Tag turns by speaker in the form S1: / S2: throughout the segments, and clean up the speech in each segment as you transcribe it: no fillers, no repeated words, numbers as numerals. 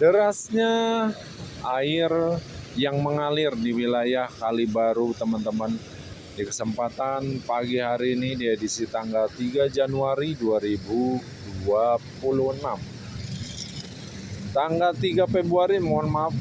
S1: Derasnya air yang mengalir di wilayah Kali Baru, teman-teman. Di kesempatan pagi hari ini di edisi tanggal 3 Januari 2026. Tanggal 3 Februari, mohon maaf.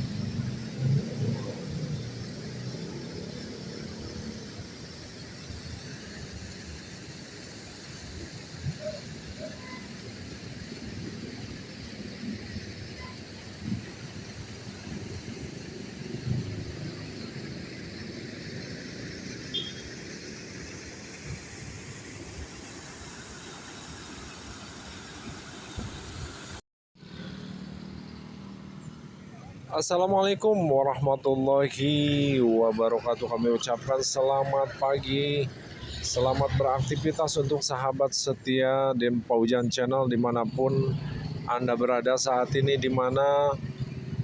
S1: Assalamualaikum warahmatullahi wabarakatuh. Kami ucapkan selamat pagi, selamat beraktivitas untuk sahabat setia Dem Paujan Channel dimanapun Anda berada saat ini. Dimana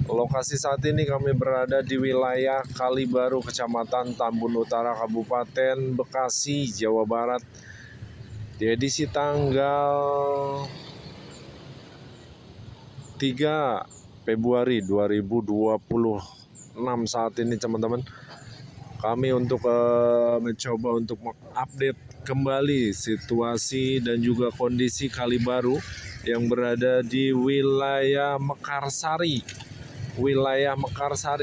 S1: lokasi saat ini kami berada di wilayah Kali Baru, Kecamatan Tambun Utara, Kabupaten Bekasi, Jawa Barat. Di edisi tanggal 3 Februari 2026 saat ini, teman-teman, kami untuk mencoba untuk mengupdate kembali situasi dan juga kondisi Kali Baru yang berada di wilayah Mekarsari,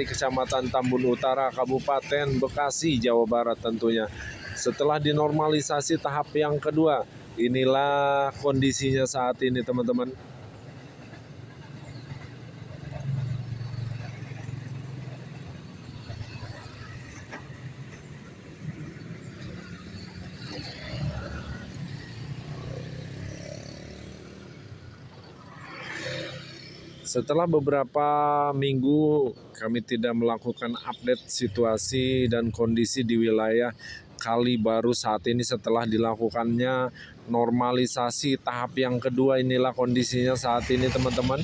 S1: Kecamatan Tambun Utara, Kabupaten Bekasi, Jawa Barat tentunya. Setelah dinormalisasi tahap yang kedua, inilah kondisinya saat ini, teman-teman. Setelah beberapa minggu kami tidak melakukan update situasi dan kondisi di wilayah Kali Baru saat ini, setelah dilakukannya normalisasi tahap yang kedua, inilah kondisinya saat ini, teman-teman.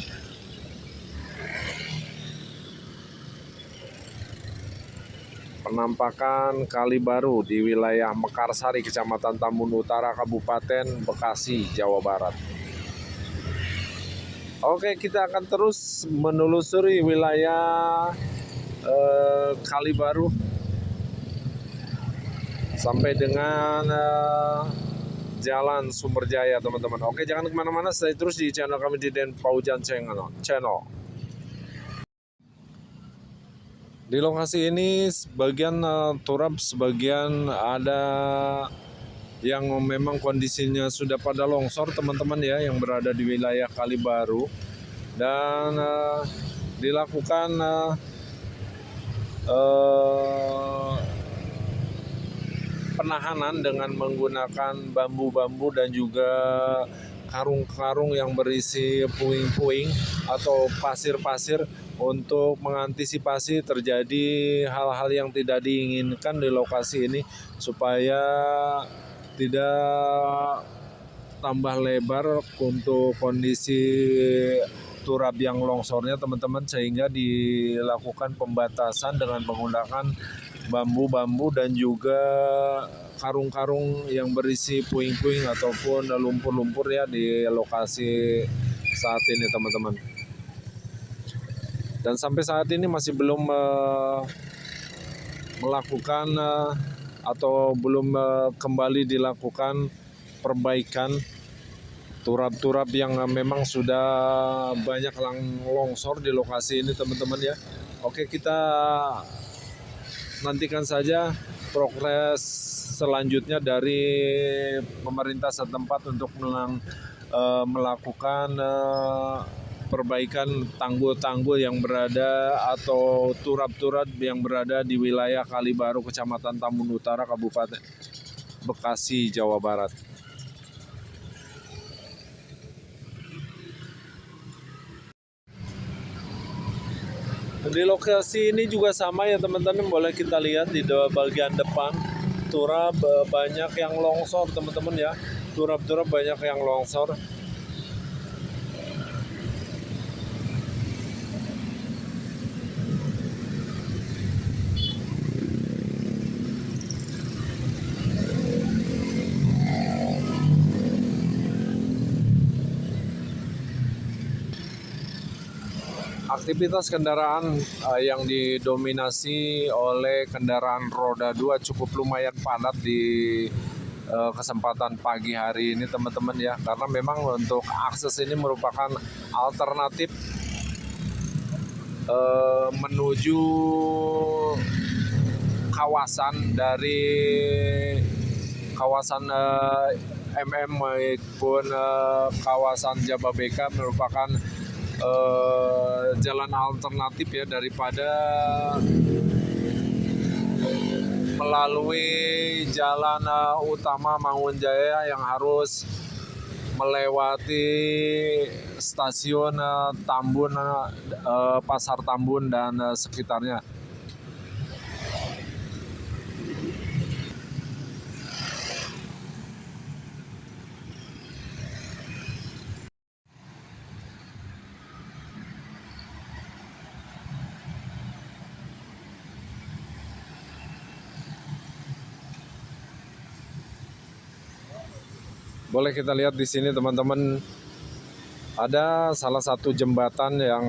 S1: Penampakan Kali Baru di wilayah Mekarsari, Kecamatan Tambun Utara, Kabupaten Bekasi, Jawa Barat. Oke, kita akan terus menelusuri wilayah Kali Baru sampai dengan Jalan Sumberjaya, teman-teman. Oke, jangan kemana-mana, stay terus di channel kami di Den Paujan Channel. Di lokasi ini sebagian turap, sebagian ada yang memang kondisinya sudah pada longsor, teman-teman ya, yang berada di wilayah Kali Baru. Dan dilakukan penahanan dengan menggunakan bambu-bambu dan juga karung-karung yang berisi puing-puing atau pasir-pasir untuk mengantisipasi terjadi hal-hal yang tidak diinginkan di lokasi ini, supaya tidak tambah lebar untuk kondisi turap yang longsornya, teman-teman, sehingga dilakukan pembatasan dengan menggunakan bambu-bambu dan juga karung-karung yang berisi puing-puing ataupun lumpur-lumpur ya di lokasi saat ini, teman-teman. Dan sampai saat ini masih belum melakukan atau belum kembali dilakukan perbaikan turap-turap yang memang sudah banyak longsor di lokasi ini, teman-teman ya. Oke, kita nantikan saja progres selanjutnya dari pemerintah setempat untuk melakukan perbaikan tanggul-tanggul yang berada atau turap-turap yang berada di wilayah Kali Baru, Kecamatan Tambun Utara, Kabupaten Bekasi, Jawa Barat. Di lokasi ini juga sama ya, teman-teman, boleh kita lihat di bagian depan turap banyak yang longsor, teman-teman ya. Turap-turap banyak yang longsor. Aktivitas kendaraan yang didominasi oleh kendaraan roda 2 cukup lumayan padat di kesempatan pagi hari ini teman-teman ya, karena memang untuk akses ini merupakan alternatif menuju kawasan dari kawasan maupun kawasan Jababeka, merupakan jalan alternatif ya, daripada melalui jalan utama Mangunjaya yang harus melewati stasiun Tambun, Pasar Tambun dan sekitarnya. Boleh kita lihat di sini teman-teman, ada salah satu jembatan yang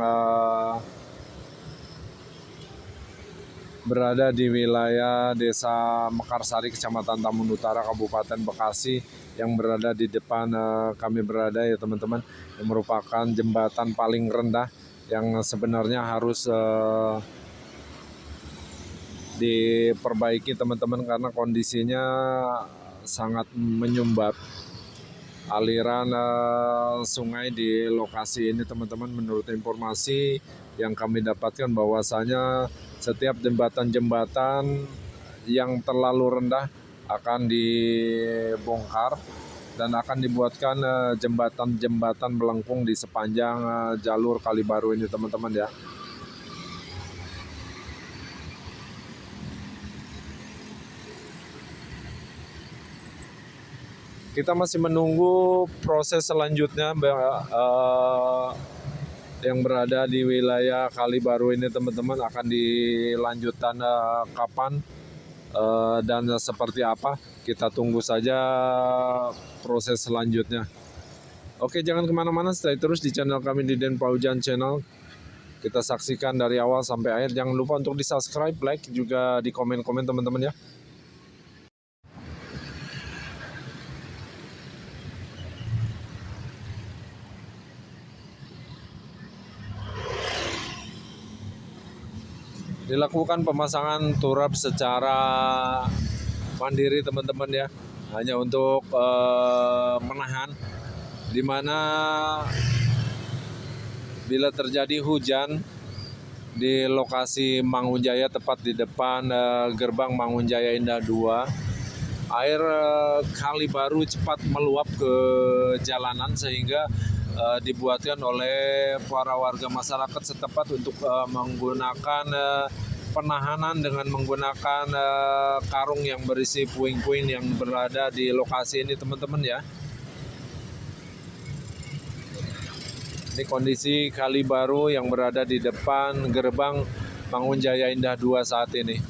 S1: berada di wilayah Desa Mekarsari, Kecamatan Tambun Utara, Kabupaten Bekasi, yang berada di depan kami berada ya teman-teman, yang merupakan jembatan paling rendah yang sebenarnya harus diperbaiki teman-teman, karena kondisinya sangat menyumbat. Aliran sungai di lokasi ini teman-teman, menurut informasi yang kami dapatkan bahwasanya setiap jembatan-jembatan yang terlalu rendah akan dibongkar dan akan dibuatkan jembatan-jembatan melengkung di sepanjang jalur Kali Baru ini teman-teman ya. Kita masih menunggu proses selanjutnya yang berada di wilayah Kali Baru ini teman-teman, akan dilanjutkan kapan dan seperti apa. Kita tunggu saja proses selanjutnya. Oke, jangan kemana-mana, stay terus di channel kami di Den Paujan Channel. Kita saksikan dari awal sampai akhir. Jangan lupa untuk di subscribe, like, juga di komen-komen teman-teman ya. Dilakukan pemasangan turap secara mandiri teman-teman ya, hanya untuk menahan, dimana bila terjadi hujan di lokasi Mangunjaya, tepat di depan gerbang Mangunjaya Indah 2, air Kali Baru cepat meluap ke jalanan, sehingga dibuatkan oleh para warga masyarakat setempat untuk menggunakan penahanan dengan menggunakan karung yang berisi puing-puing yang berada di lokasi ini teman-teman ya. Ini kondisi Kali Baru yang berada di depan gerbang Mangunjaya Indah 2 saat ini.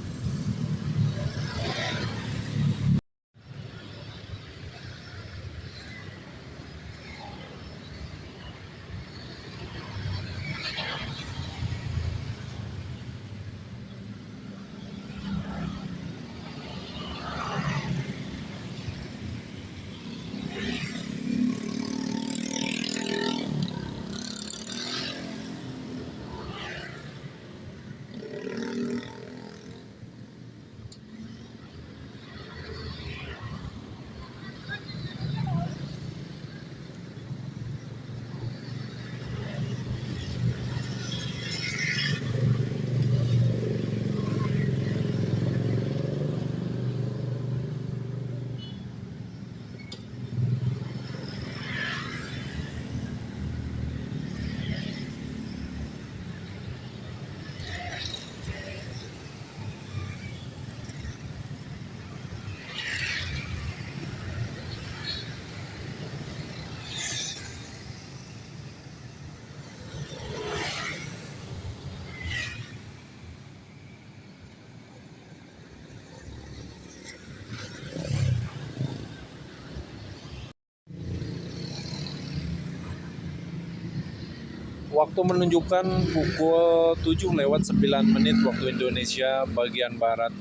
S1: Waktu menunjukkan pukul 7:09 waktu Indonesia bagian Barat.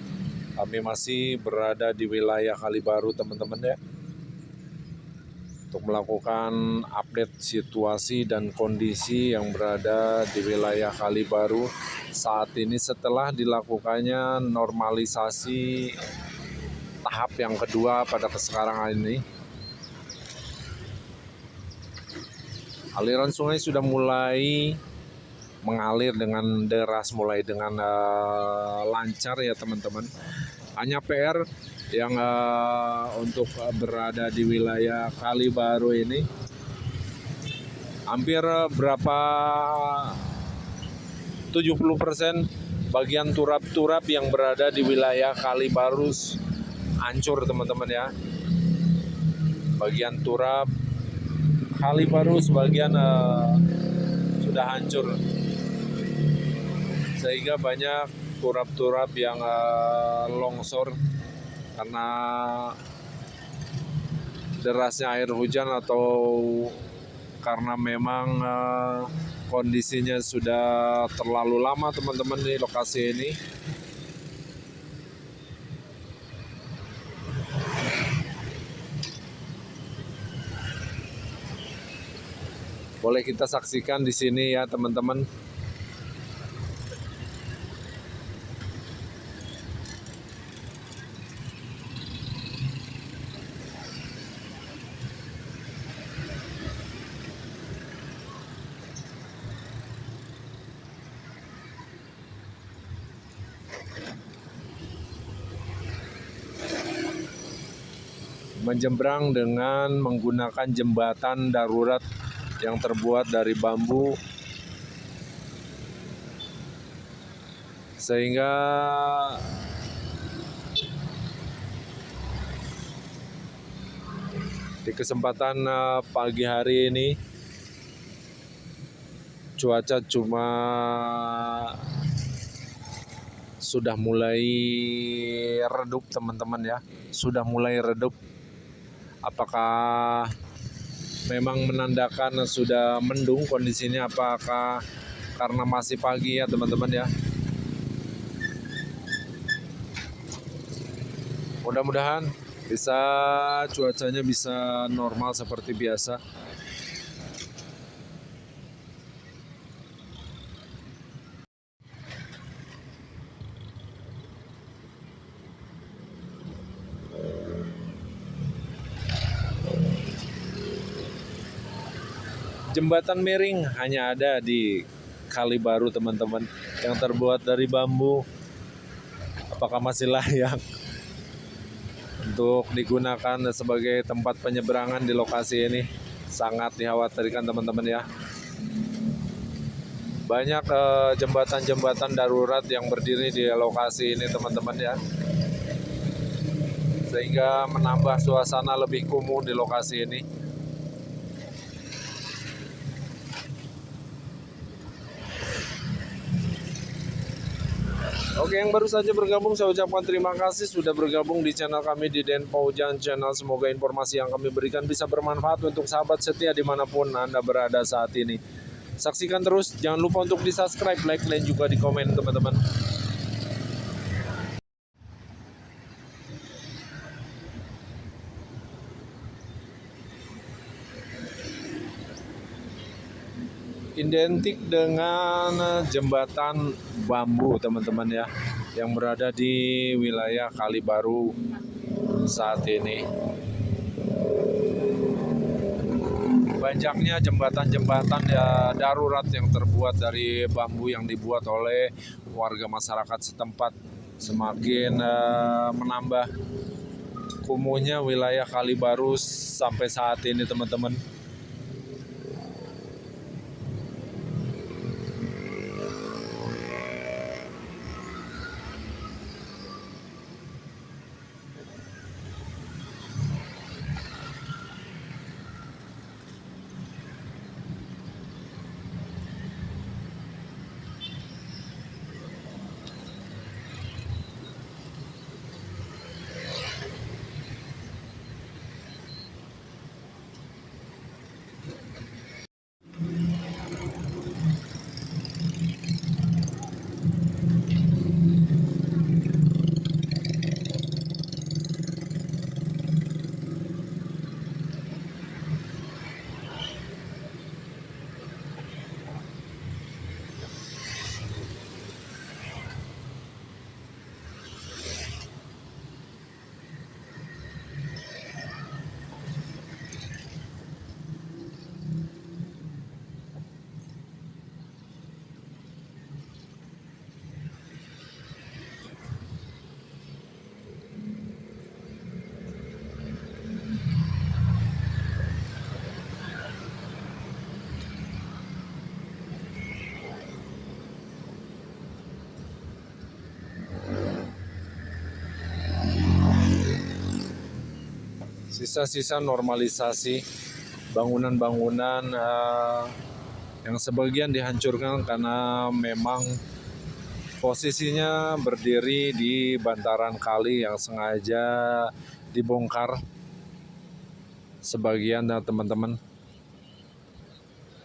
S1: Kami masih berada di wilayah Kalibaru teman-teman ya, untuk melakukan update situasi dan kondisi yang berada di wilayah Kalibaru saat ini setelah dilakukannya normalisasi tahap yang kedua pada sekarang ini. Aliran sungai sudah mulai mengalir dengan deras, mulai dengan lancar ya teman-teman. Hanya PR yang untuk berada di wilayah Kalibaru ini hampir berapa 70% bagian turap-turap yang berada di wilayah Kalibaru hancur teman-teman ya. Bagian turap Kalibaru sebagian sudah hancur, sehingga banyak turap-turap yang longsor karena derasnya air hujan atau karena memang kondisinya sudah terlalu lama teman-teman di lokasi ini. Boleh kita saksikan di sini ya teman-teman. Menyeberang dengan menggunakan jembatan darurat yang terbuat dari bambu, sehingga di kesempatan pagi hari ini cuaca cuma sudah mulai redup teman-teman ya, sudah mulai redup. Apakah memang menandakan sudah mendung kondisinya, apakah karena masih pagi ya teman-teman ya. Mudah-mudahan cuacanya bisa normal seperti biasa. Jembatan miring hanya ada di Kalibaru teman-teman, yang terbuat dari bambu. Apakah masih layak untuk digunakan sebagai tempat penyeberangan di lokasi ini? Sangat dikhawatirkan teman-teman ya. Banyak jembatan-jembatan darurat yang berdiri di lokasi ini teman-teman ya, sehingga menambah suasana lebih kumuh di lokasi ini. Oke, yang baru saja bergabung saya ucapkan terima kasih sudah bergabung di channel kami di Den Paujan Channel. Semoga informasi yang kami berikan bisa bermanfaat untuk sahabat setia dimanapun Anda berada saat ini. Saksikan terus, jangan lupa untuk di subscribe, like, dan juga di komen teman-teman. Identik dengan jembatan bambu teman-teman ya, yang berada di wilayah Kalibaru saat ini. Banyaknya jembatan-jembatan ya darurat yang terbuat dari bambu yang dibuat oleh warga masyarakat setempat, semakin menambah kumuhnya wilayah Kalibaru sampai saat ini teman-teman. sisa-sisa normalisasi bangunan-bangunan yang sebagian dihancurkan karena memang posisinya berdiri di bantaran kali yang sengaja dibongkar sebagian teman-teman.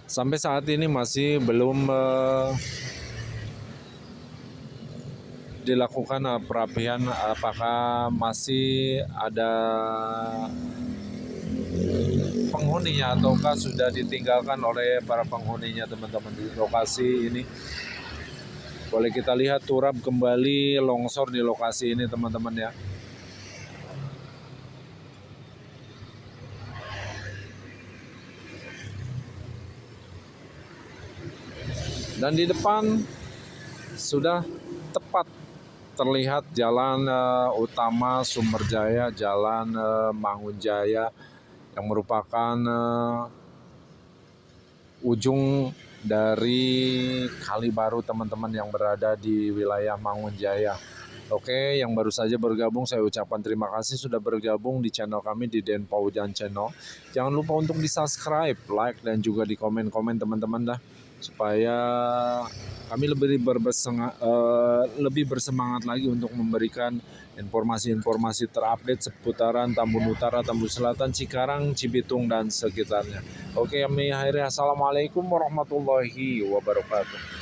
S1: Sampai saat ini masih belum dilakukan perapian, apakah masih ada penghuninya ataukah sudah ditinggalkan oleh para penghuninya teman-teman di lokasi ini. Boleh kita lihat turap kembali longsor di lokasi ini teman-teman ya. Dan di depan sudah tepat terlihat jalan utama Sumberjaya, jalan Mangunjaya yang merupakan ujung dari Kali Baru teman-teman yang berada di wilayah Mangunjaya. Oke, yang baru saja bergabung saya ucapkan terima kasih sudah bergabung di channel kami di Den Paujan Channel. Jangan lupa untuk di subscribe, like, dan juga di komen-komen teman-teman dah, supaya kami lebih bersemangat lagi untuk memberikan informasi-informasi terupdate seputaran Tambun Utara, Tambun Selatan, Cikarang, Cibitung, dan sekitarnya. Oke, kami akhirnya assalamualaikum warahmatullahi wabarakatuh.